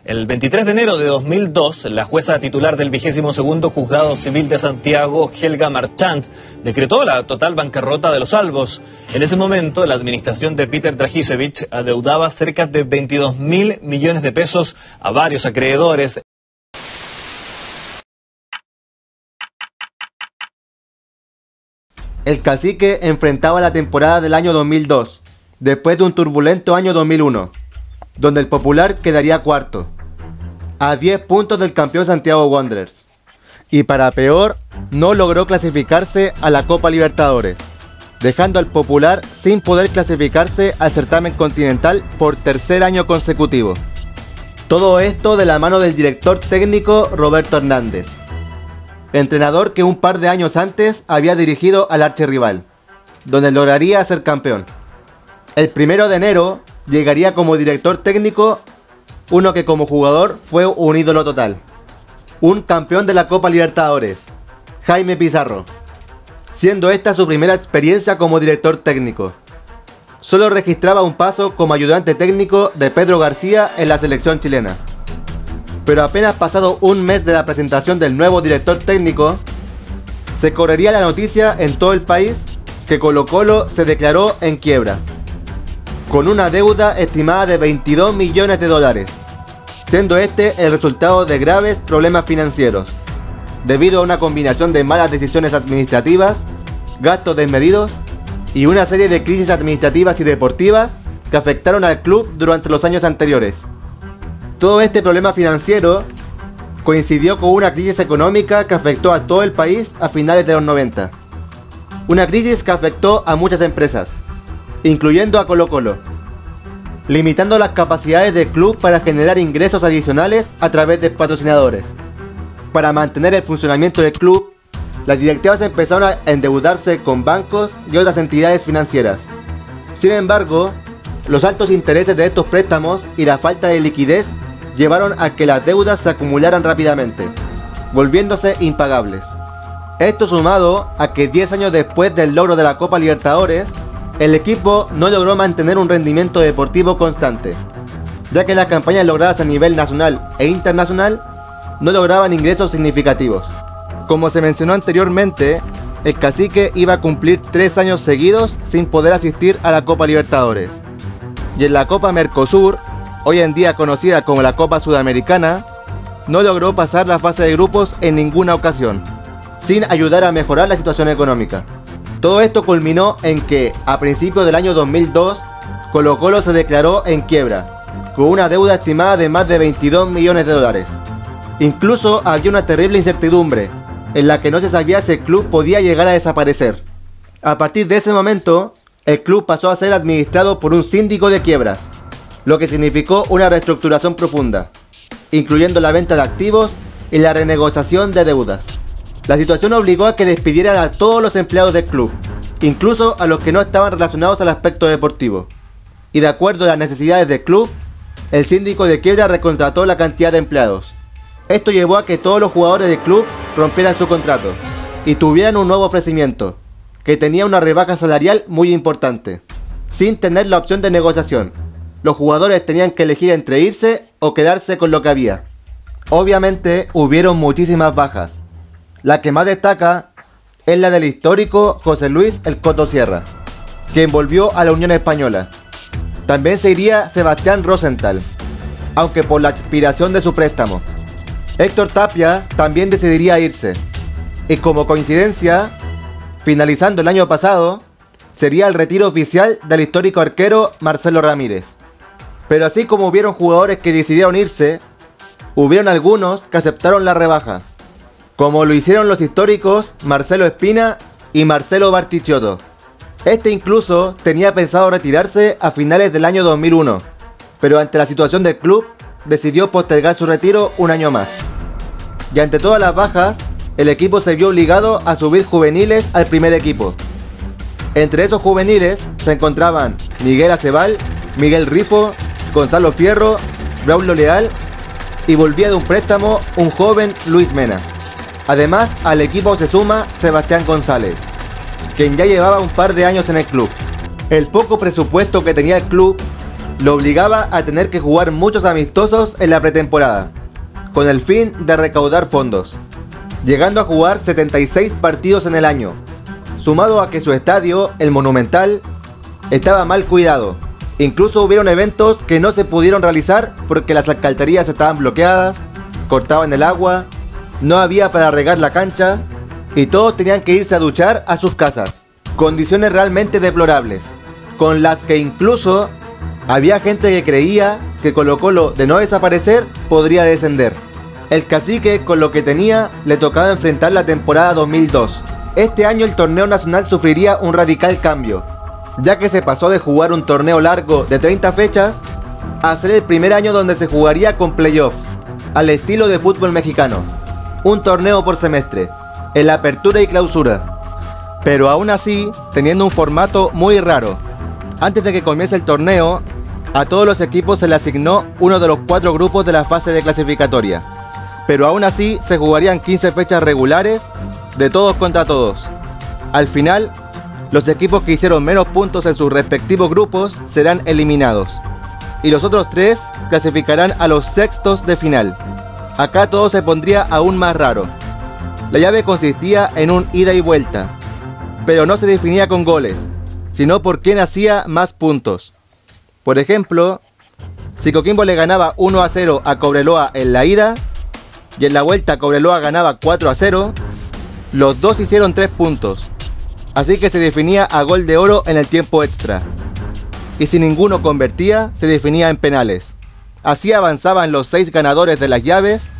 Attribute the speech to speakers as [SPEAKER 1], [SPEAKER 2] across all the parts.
[SPEAKER 1] El 23 de enero de 2002, la jueza titular del 22º Juzgado Civil de Santiago, Helga Marchand, decretó la total bancarrota de los Albos. En ese momento, la administración de Peter Dragisevich adeudaba cerca de 22.000 millones de pesos a varios acreedores.
[SPEAKER 2] El Cacique enfrentaba la temporada del año 2002, después de un turbulento año 2001, donde el Popular quedaría cuarto, a 10 puntos del campeón Santiago Wanderers. Y para peor, no logró clasificarse a la Copa Libertadores, dejando al Popular sin poder clasificarse al certamen continental por tercer año consecutivo. Todo esto de la mano del director técnico Roberto Hernández, entrenador que un par de años antes había dirigido al archirrival, donde lograría ser campeón. El 1 de enero llegaría como director técnico uno que como jugador fue un ídolo total, un campeón de la Copa Libertadores, Jaime Pizarro, siendo esta su primera experiencia como director técnico. Solo registraba un paso como ayudante técnico de Pedro García en la selección chilena. Pero apenas pasado un mes de la presentación del nuevo director técnico, se correría la noticia en todo el país que Colo-Colo se declaró en quiebra, con una deuda estimada de 22 millones de dólares, siendo este el resultado de graves problemas financieros, debido a una combinación de malas decisiones administrativas, gastos desmedidos y una serie de crisis administrativas y deportivas que afectaron al club durante los años anteriores. Todo este problema financiero coincidió con una crisis económica que afectó a todo el país a finales de los 90. Una crisis que afectó a muchas empresas, incluyendo a Colo-Colo, limitando las capacidades del club para generar ingresos adicionales a través de patrocinadores. Para mantener el funcionamiento del club, las directivas empezaron a endeudarse con bancos y otras entidades financieras. Sin embargo, los altos intereses de estos préstamos y la falta de liquidez llevaron a que las deudas se acumularan rápidamente, volviéndose impagables. Esto sumado a que 10 años después del logro de la Copa Libertadores, el equipo no logró mantener un rendimiento deportivo constante, ya que las campañas logradas a nivel nacional e internacional no lograban ingresos significativos. Como se mencionó anteriormente, el Cacique iba a cumplir 3 años seguidos sin poder asistir a la Copa Libertadores. Y en la Copa Mercosur, hoy en día conocida como la Copa Sudamericana, no logró pasar la fase de grupos en ninguna ocasión, sin ayudar a mejorar la situación económica. Todo esto culminó en que, a principios del año 2002, Colo-Colo se declaró en quiebra, con una deuda estimada de más de 22 millones de dólares. Incluso había una terrible incertidumbre, en la que no se sabía si el club podía llegar a desaparecer. A partir de ese momento, el club pasó a ser administrado por un síndico de quiebras, lo que significó una reestructuración profunda, incluyendo la venta de activos y la renegociación de deudas. La situación obligó a que despidieran a todos los empleados del club, incluso a los que no estaban relacionados al aspecto deportivo. Y de acuerdo a las necesidades del club, el síndico de quiebra recontrató la cantidad de empleados. Esto llevó a que todos los jugadores del club rompieran su contrato y tuvieran un nuevo ofrecimiento, que tenía una rebaja salarial muy importante, sin tener la opción de negociación. Los jugadores tenían que elegir entre irse o quedarse con lo que había. Obviamente hubieron muchísimas bajas. La que más destaca es la del histórico José Luis El Coto Sierra, quien volvió a la Unión Española. También se iría Sebastián Rosenthal, aunque por la expiración de su préstamo. Héctor Tapia también decidiría irse, y como coincidencia, finalizando el año pasado, sería el retiro oficial del histórico arquero Marcelo Ramírez. Pero así como hubieron jugadores que decidieron irse, hubieron algunos que aceptaron la rebaja, como lo hicieron los históricos Marcelo Espina y Marcelo Bartichotto. Este incluso tenía pensado retirarse a finales del año 2001, pero ante la situación del club, decidió postergar su retiro un año más. Y ante todas las bajas, el equipo se vio obligado a subir juveniles al primer equipo. Entre esos juveniles se encontraban Miguel Acebal, Miguel Rifo, Gonzalo Fierro, Braulio Leal y volvía de un préstamo un joven Luis Mena. Además, al equipo se suma Sebastián González, quien ya llevaba un par de años en el club. El poco presupuesto que tenía el club lo obligaba a tener que jugar muchos amistosos en la pretemporada, con el fin de recaudar fondos, llegando a jugar 76 partidos en el año, sumado a que su estadio, el Monumental, estaba mal cuidado. Incluso hubieron eventos que no se pudieron realizar porque las alcantarillas estaban bloqueadas, cortaban el agua, no había para regar la cancha y todos tenían que irse a duchar a sus casas. Condiciones realmente deplorables, con las que incluso había gente que creía que Colo-Colo, de no desaparecer, podría descender. El Cacique, con lo que tenía, le tocaba enfrentar la temporada 2002. Este año el torneo nacional sufriría un radical cambio, ya que se pasó de jugar un torneo largo de 30 fechas a ser el primer año donde se jugaría con playoff, al estilo de fútbol mexicano, un torneo por semestre, en la apertura y clausura. Pero aún así, teniendo un formato muy raro. Antes de que comience el torneo, a todos los equipos se le asignó uno de los 4 grupos de la fase de clasificatoria. Pero aún así, se jugarían 15 fechas regulares, de todos contra todos. Al final, los equipos que hicieron menos puntos en sus respectivos grupos serán eliminados. Y los otros 3 clasificarán a los sextos de final. Acá todo se pondría aún más raro. La llave consistía en un ida y vuelta, pero no se definía con goles, sino por quién hacía más puntos. Por ejemplo, si Coquimbo le ganaba 1-0 a Cobreloa en la ida, y en la vuelta Cobreloa ganaba 4-0, los dos hicieron 3 puntos, así que se definía a gol de oro en el tiempo extra. Y si ninguno convertía, se definía en penales. Así avanzaban los 6 ganadores de las llaves,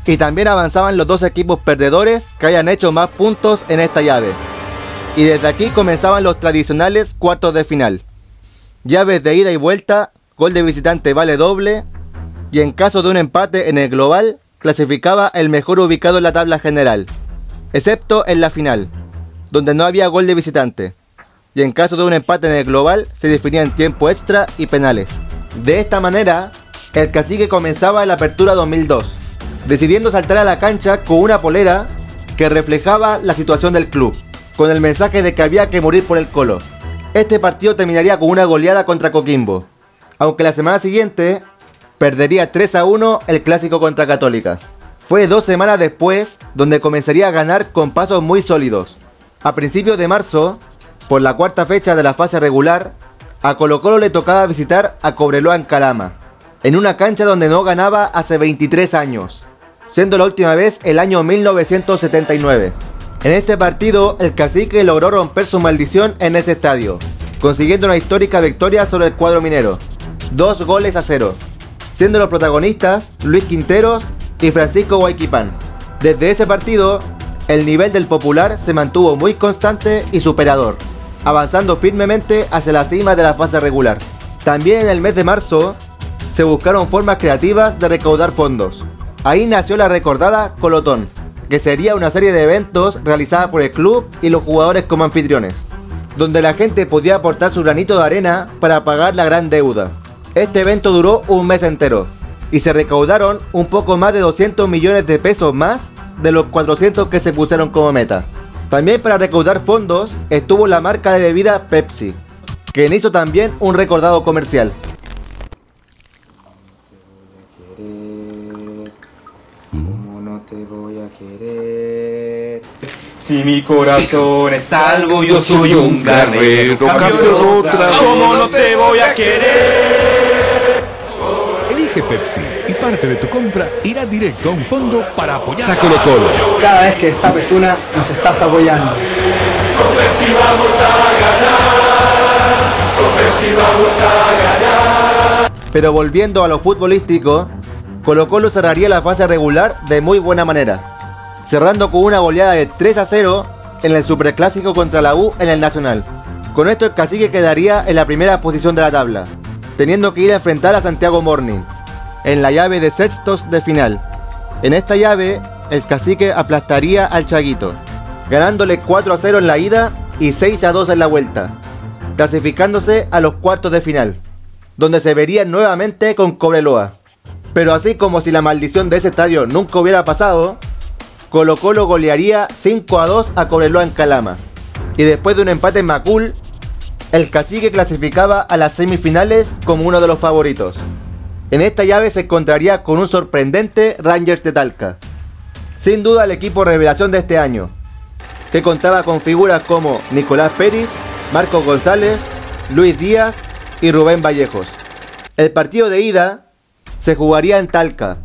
[SPEAKER 2] y también avanzaban los 2 equipos perdedores que hayan hecho más puntos en esta llave. Y desde aquí comenzaban los tradicionales cuartos de final. Llaves de ida y vuelta, gol de visitante vale doble, y en caso de un empate en el global, clasificaba el mejor ubicado en la tabla general, excepto en la final, donde no había gol de visitante, y en caso de un empate en el global, se definía en tiempo extra y penales. De esta manera, el Cacique comenzaba la apertura 2002, decidiendo saltar a la cancha con una polera que reflejaba la situación del club, con el mensaje de que había que morir por el Colo. Este partido terminaría con una goleada contra Coquimbo, aunque la semana siguiente perdería 3-1 el clásico contra Católica. Fue 2 semanas después donde comenzaría a ganar con pasos muy sólidos. A principios de marzo, por la 4ª fecha de la fase regular, a Colo-Colo le tocaba visitar a Cobreloa en Calama, en una cancha donde no ganaba hace 23 años, siendo la última vez el año 1979. En este partido, el Cacique logró romper su maldición en ese estadio, consiguiendo una histórica victoria sobre el cuadro minero, 2-0, siendo los protagonistas Luis Quinteros y Francisco Guayquipán. Desde ese partido, el nivel del Popular se mantuvo muy constante y superador, avanzando firmemente hacia la cima de la fase regular. También en el mes de marzo, se buscaron formas creativas de recaudar fondos. Ahí nació la recordada Colotón, que sería una serie de eventos realizada por el club y los jugadores como anfitriones, donde la gente podía aportar su granito de arena para pagar la gran deuda. Este evento duró un mes entero, y se recaudaron un poco más de 200 millones de pesos más de los 400 que se pusieron como meta. También para recaudar fondos estuvo la marca de bebida Pepsi, quien hizo también un recordado comercial.
[SPEAKER 3] Te voy a querer. Si mi corazón es algo, yo soy un guerrero. Cambio otra. ¿Cómo no te voy a querer?
[SPEAKER 4] Elige Pepsi y parte de tu compra irá directo a un fondo para apoyar a Colo-Colo.
[SPEAKER 5] Cada vez que destapes una, nos estás apoyando.
[SPEAKER 3] Con Pepsi vamos a ganar. Con Pepsi vamos a ganar.
[SPEAKER 2] Pero volviendo a lo futbolístico, Colo-Colo cerraría la fase regular de muy buena manera, cerrando con una goleada de 3-0 en el Superclásico contra la U en el Nacional. Con esto el Cacique quedaría en la primera posición de la tabla, teniendo que ir a enfrentar a Santiago Morning en la llave de sextos de final. En esta llave, el Cacique aplastaría al Chaguito, ganándole 4-0 en la ida y 6-2 en la vuelta, clasificándose a los cuartos de final, donde se verían nuevamente con Cobreloa. Pero así como si la maldición de ese estadio nunca hubiera pasado, Colo-Colo golearía 5-2 a Cobreloa en Calama. Y después de un empate en Macul, El Cacique clasificaba a las semifinales como uno de los favoritos. En esta llave se encontraría con un sorprendente Rangers de Talca. Sin duda el equipo revelación de este año, que contaba con figuras como Nicolás Peric, Marcos González, Luis Díaz y Rubén Vallejos. El partido de ida se jugaría en Talca,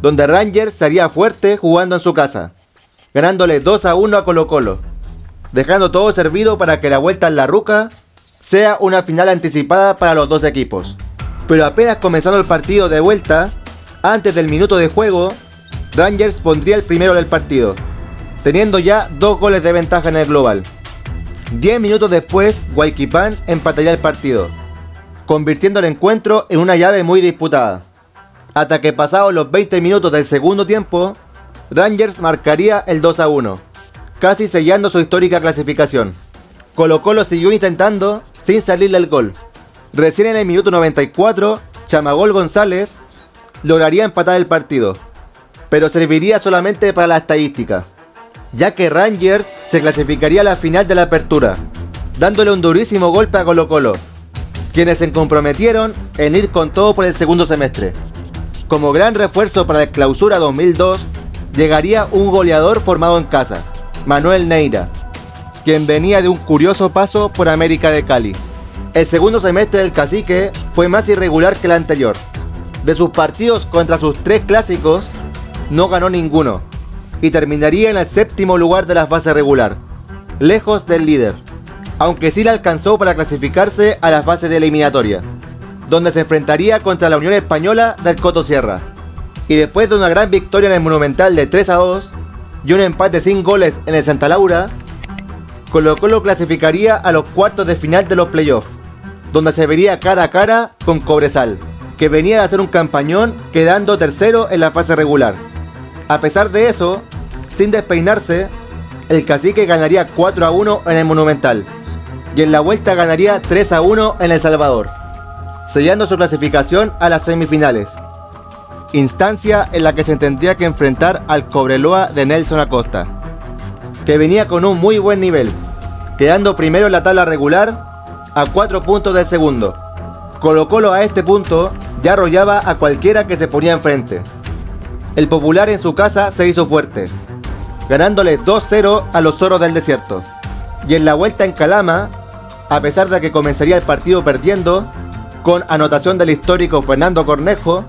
[SPEAKER 2] donde Rangers sería fuerte jugando en su casa, ganándole 2-1 a Colo-Colo, dejando todo servido para que la vuelta en La Ruca sea una final anticipada para los dos equipos. Pero apenas comenzando el partido de vuelta, antes del minuto de juego, Rangers pondría el primero del partido, teniendo ya 2 goles de ventaja en el global. 10 minutos después, Huayquipán empataría el partido, convirtiendo el encuentro en una llave muy disputada. Hasta que pasados los 20 minutos del segundo tiempo, Rangers marcaría el 2-1, casi sellando su histórica clasificación. Colo-Colo siguió intentando sin salirle el gol. Recién en el minuto 94, Chamagol González lograría empatar el partido, pero serviría solamente para la estadística, ya que Rangers se clasificaría a la final de la apertura, dándole un durísimo golpe a Colo-Colo, quienes se comprometieron en ir con todo por el segundo semestre. Como gran refuerzo para el Clausura 2002, llegaría un goleador formado en casa, Manuel Neira, quien venía de un curioso paso por América de Cali. El segundo semestre del Cacique fue más irregular que el anterior. De sus partidos contra sus 3 clásicos, no ganó ninguno, y terminaría en el 7º lugar de la fase regular, lejos del líder, aunque sí le alcanzó para clasificarse a la fase de eliminatoria, donde se enfrentaría contra la Unión Española del Coto Sierra. Y después de una gran victoria en el Monumental de 3-2 y un empate sin goles en el Santa Laura, Colo-Colo clasificaría a los cuartos de final de los playoffs, donde se vería cara a cara con Cobresal, que venía de hacer un campañón quedando tercero en la fase regular. A pesar de eso, sin despeinarse, el Cacique ganaría 4-1 en el Monumental, y en la vuelta ganaría 3-1 en El Salvador, sellando su clasificación a las semifinales, instancia en la que se tendría que enfrentar al Cobreloa de Nelson Acosta, que venía con un muy buen nivel, quedando primero en la tabla regular a 4 puntos del segundo. Colo-Colo a este punto ya arrollaba a cualquiera que se ponía enfrente. El Popular en su casa se hizo fuerte, ganándole 2-0 a los Zorros del Desierto. Y en la vuelta en Calama, a pesar de que comenzaría el partido perdiendo, con anotación del histórico Fernando Cornejo,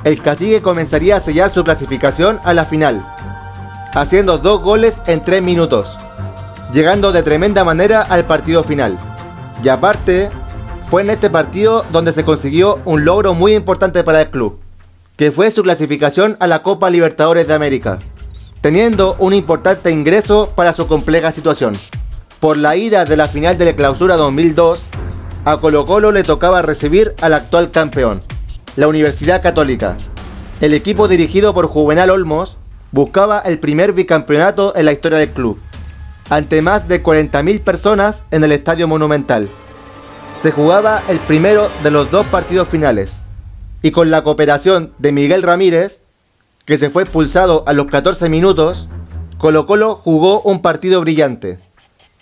[SPEAKER 2] el Cacique comenzaría a sellar su clasificación a la final, haciendo 2 goles en 3 minutos, llegando de tremenda manera al partido final. Y aparte, fue en este partido donde se consiguió un logro muy importante para el club, que fue su clasificación a la Copa Libertadores de América, teniendo un importante ingreso para su compleja situación. Por la ida de la final de la Clausura 2002, a Colo-Colo le tocaba recibir al actual campeón, la Universidad Católica. El equipo dirigido por Juvenal Olmos buscaba el primer bicampeonato en la historia del club, ante más de 40.000 personas en el Estadio Monumental. Se jugaba el primero de los 2 partidos finales, y con la cooperación de Miguel Ramírez, que se fue expulsado a los 14 minutos, Colo-Colo jugó un partido brillante.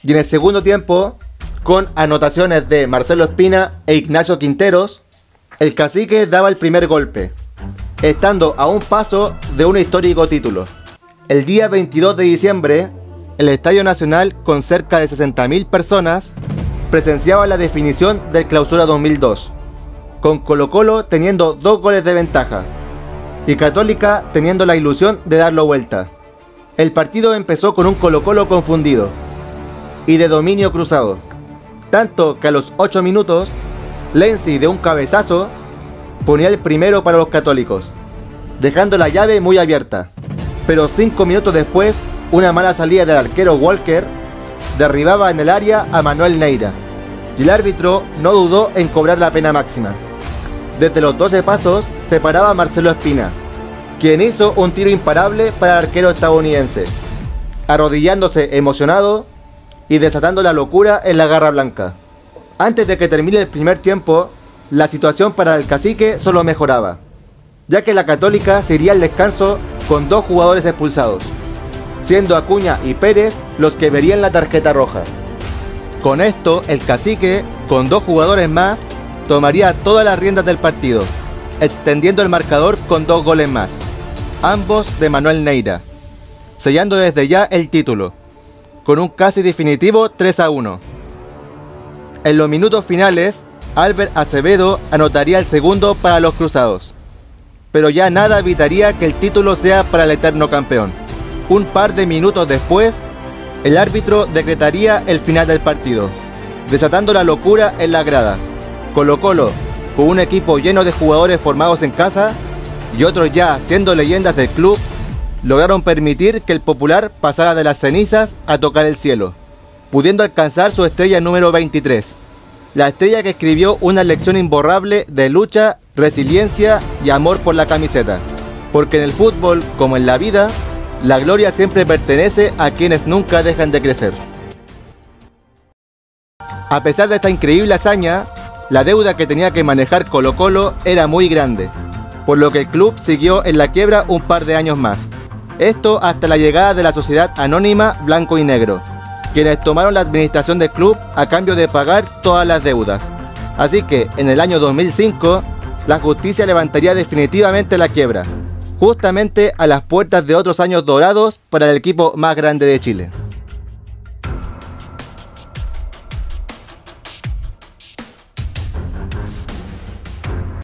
[SPEAKER 2] Y en el segundo tiempo, con anotaciones de Marcelo Espina e Ignacio Quinteros, el Cacique daba el primer golpe, estando a un paso de un histórico título. El día 22 de diciembre, el Estadio Nacional, con cerca de 60.000 personas, presenciaba la definición del Clausura 2002, con Colo-Colo teniendo 2 goles de ventaja, y Católica teniendo la ilusión de darlo vuelta. El partido empezó con un Colo-Colo confundido, y de dominio cruzado, tanto que a los 8 minutos, Lenzi de un cabezazo ponía el primero para los católicos, dejando la llave muy abierta. Pero 5 minutos después, una mala salida del arquero Walker derribaba en el área a Manuel Neira, y el árbitro no dudó en cobrar la pena máxima. Desde los 12 pasos se paraba Marcelo Espina, quien hizo un tiro imparable para el arquero estadounidense, arrodillándose emocionado y desatando la locura en la garra blanca. Antes de que termine el primer tiempo, la situación para el Cacique solo mejoraba, ya que la Católica se iría al descanso con 2 jugadores expulsados, siendo Acuña y Pérez los que verían la tarjeta roja. Con esto, el Cacique, con 2 jugadores más, tomaría todas las riendas del partido, extendiendo el marcador con 2 goles más, ambos de Manuel Neira, sellando desde ya el título, con un casi definitivo 3-1. En los minutos finales, Albert Acevedo anotaría el segundo para los cruzados, pero ya nada evitaría que el título sea para el eterno campeón. Un par de minutos después, el árbitro decretaría el final del partido, desatando la locura en las gradas. Colo-Colo, con un equipo lleno de jugadores formados en casa y otros ya siendo leyendas del club, lograron permitir que el Popular pasara de las cenizas a tocar el cielo, pudiendo alcanzar su estrella número 23, la estrella que escribió una lección imborrable de lucha, resiliencia y amor por la camiseta, porque en el fútbol, como en la vida, la gloria siempre pertenece a quienes nunca dejan de crecer. A pesar de esta increíble hazaña, la deuda que tenía que manejar Colo-Colo era muy grande, por lo que el club siguió en la quiebra un par de años más. Esto hasta la llegada de la sociedad anónima Blanco y Negro, quienes tomaron la administración del club a cambio de pagar todas las deudas. Así que en el año 2005, la justicia levantaría definitivamente la quiebra, justamente a las puertas de otros años dorados para el equipo más grande de Chile.